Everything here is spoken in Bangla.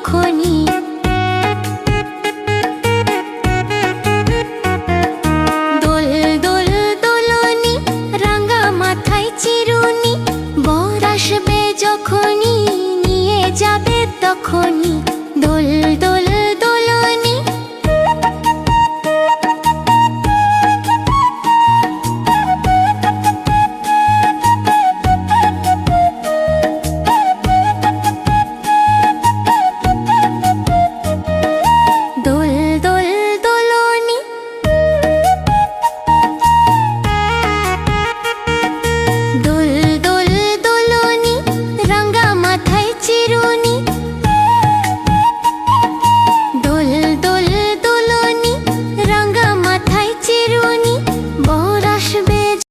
তখনই। দোল দোল দোলনি, রাঙা মাথায় চিরুনি, বর আসবে যখনই, নিয়ে যাবে তখনই।